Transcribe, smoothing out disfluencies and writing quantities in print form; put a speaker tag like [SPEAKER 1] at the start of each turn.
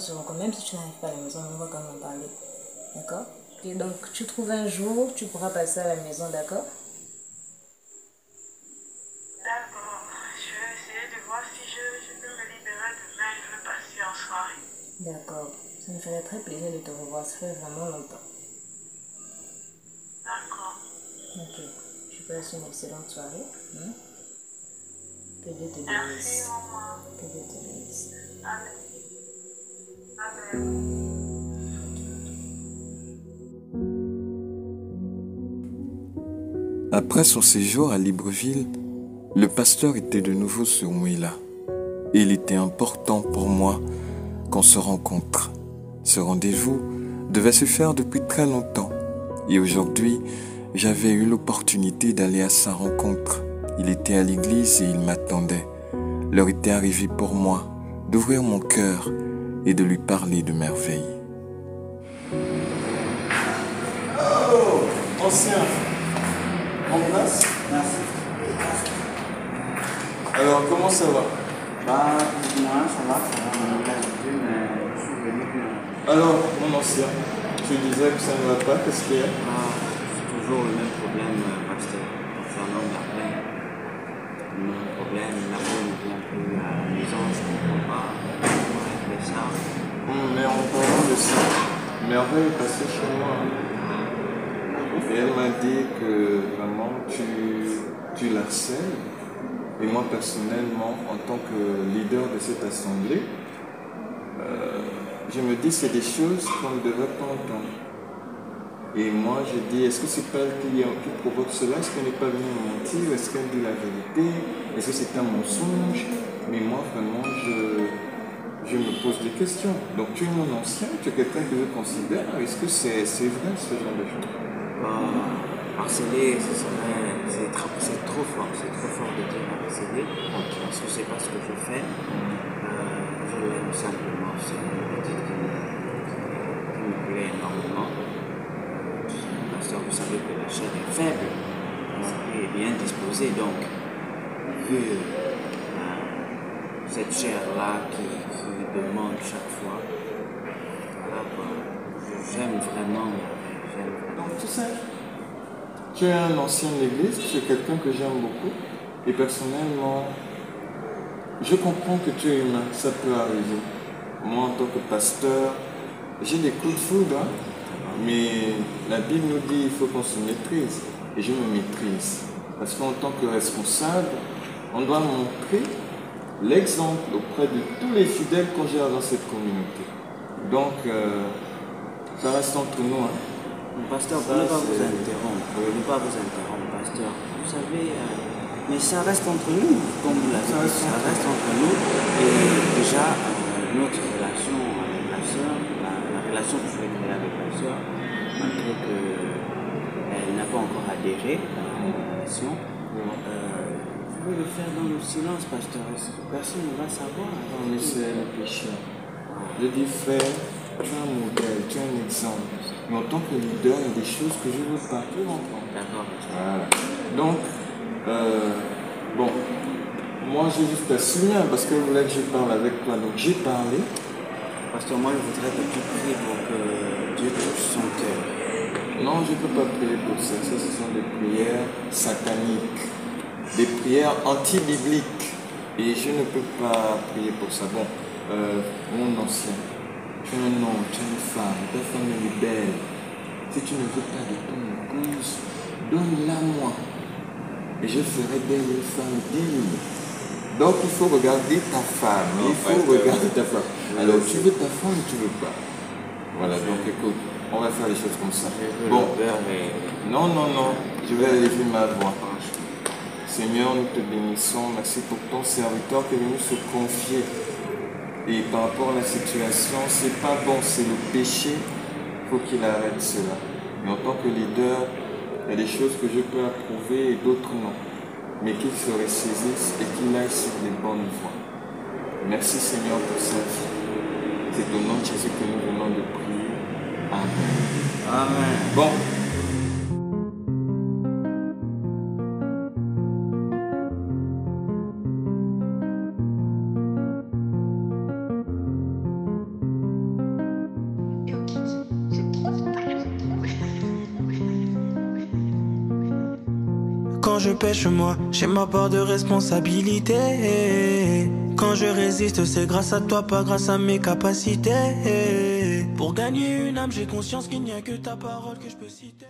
[SPEAKER 1] se rencontre. Même si tu n'arrives pas à la maison, on va quand même en parler. D'accord? Et donc, tu trouves un jour, tu pourras passer à la maison, d'accord?
[SPEAKER 2] D'accord. Je vais essayer de voir si je peux me libérer demain. Je vais passer en soirée.
[SPEAKER 1] D'accord. Ça me ferait très plaisir de te revoir. Ça fait vraiment longtemps.
[SPEAKER 2] D'accord.
[SPEAKER 1] Ok. Je te passe une excellente soirée. Hein? Que Dieu te
[SPEAKER 2] Merci,
[SPEAKER 1] bénisse.
[SPEAKER 2] maman.
[SPEAKER 1] Que Dieu te bénisse.
[SPEAKER 2] Amen. Amen.
[SPEAKER 3] Après son séjour à Libreville, le pasteur était de nouveau sur Mouila. Et il était important pour moi qu'on se rencontre. Ce rendez-vous devait se faire depuis très longtemps. Et aujourd'hui, j'avais eu l'opportunité d'aller à sa rencontre. Il était à l'église et il m'attendait. L'heure était arrivée pour moi d'ouvrir mon cœur et de lui parler de merveilles.
[SPEAKER 4] Oh, ancien. En place?
[SPEAKER 5] Merci.
[SPEAKER 4] Alors, comment ça va?
[SPEAKER 5] Bah, moi, ça va, on a l'habitude, mais je suis venu bien.
[SPEAKER 4] Alors, mon ancien, tu disais que ça ne va pas, qu'est-ce qu'il y a?
[SPEAKER 5] C'est toujours le même problème, pasteur, concernant la paix. Le même problème, la paix ne vient plus à la maison, je ne comprends pas. Comment régler ça?
[SPEAKER 4] Mais en parlant de ça, Merveille est passée chez moi. Et elle m'a dit que vraiment tu l'harcèles. Et moi personnellement, en tant que leader de cette assemblée, je me dis c'est des choses qu'on ne devrait pas entendre. Et moi je dis, est-ce que c'est pas elle qui provoque cela? Est-ce qu'elle n'est pas venue me mentir? Est-ce qu'elle dit la vérité? Est-ce que c'est un mensonge? Mais moi vraiment je me pose des questions. Donc tu es mon ancien, tu es quelqu'un que je considère. Est-ce que c'est vrai ce genre de choses?
[SPEAKER 5] Harceler, c'est trop fort, de dire harceler, parce que c'est pas ce que je fais. Je l'aime simplement, c'est une petite qui me plaît énormément. Parce que vous savez que la chair est faible, l'esprit est bien disposé, donc vu cette chair-là qui demande chaque fois, voilà quoi, j'aime vraiment.
[SPEAKER 4] Donc tu sais, tu es un ancien de l'église, tu es quelqu'un que j'aime beaucoup. Et personnellement, je comprends que tu es humain, ça peut arriver. Moi, en tant que pasteur, j'ai des coups de foudre, hein, mais la Bible nous dit qu'il faut qu'on se maîtrise. Et je me maîtrise. Parce qu'en tant que responsable, on doit montrer l'exemple auprès de tous les fidèles qu'on gère dans cette communauté. Donc, ça reste entre nous. Hein.
[SPEAKER 5] Pasteur, pour ne pas vous interrompre, pasteur, vous savez, mais ça reste entre nous, comme vous l'avez dit, ça reste entre nous. Et déjà, notre relation avec la sœur, la relation que je vais créer avec la sœur, malgré qu'elle n'a pas encore adhéré à la relation, je vais le faire dans le silence, pasteur. Personne ne va savoir.
[SPEAKER 4] Non, mais c'est le péché. Je dis, frère, tu es un modèle, tu es un exemple. Mais en tant que leader, il y a des choses que je ne veux pas. Tu m'entends?
[SPEAKER 5] D'accord.
[SPEAKER 4] Voilà. Donc, bon, moi j'ai juste assumé parce que vous voulez que je parle avec toi. Donc j'ai parlé.
[SPEAKER 5] Pasteur, moi je voudrais que tu pries pour que Dieu touche son cœur.
[SPEAKER 4] Non, je ne peux pas prier pour ça. Ça, ce sont des prières sataniques, des prières anti-bibliques. Et je ne peux pas prier pour ça. Bon, mon ancien. Tu es un homme, tu es une femme, ta femme est belle. Si tu ne veux pas de ton épouse, donne-la moi. Et je ferai d'elle une femme digne. Donc il faut regarder ta femme. Il faut regarder ta femme. Alors tu veux ta femme ou tu veux pas? Voilà, donc écoute, on va faire les choses comme ça. Bon, non, je vais élever ma voix. Seigneur, nous te bénissons. Merci pour ton serviteur qui est venu se confier. Et par rapport à la situation, c'est pas bon, c'est le péché, il faut qu'il arrête cela. Mais en tant que leader, il y a des choses que je peux approuver et d'autres non. Mais qu'il se ressaisisse et qu'il aille sur les bonnes voies. Merci Seigneur pour sa vie. C'est au nom de Jésus que nous venons de prier. Amen.
[SPEAKER 5] Amen.
[SPEAKER 4] Bon.
[SPEAKER 6] je pêche, moi, j'ai ma part de responsabilité. Quand je résiste, c'est grâce à toi, pas grâce à mes capacités. Pour gagner une âme, j'ai conscience qu'il n'y a que ta parole que je peux citer.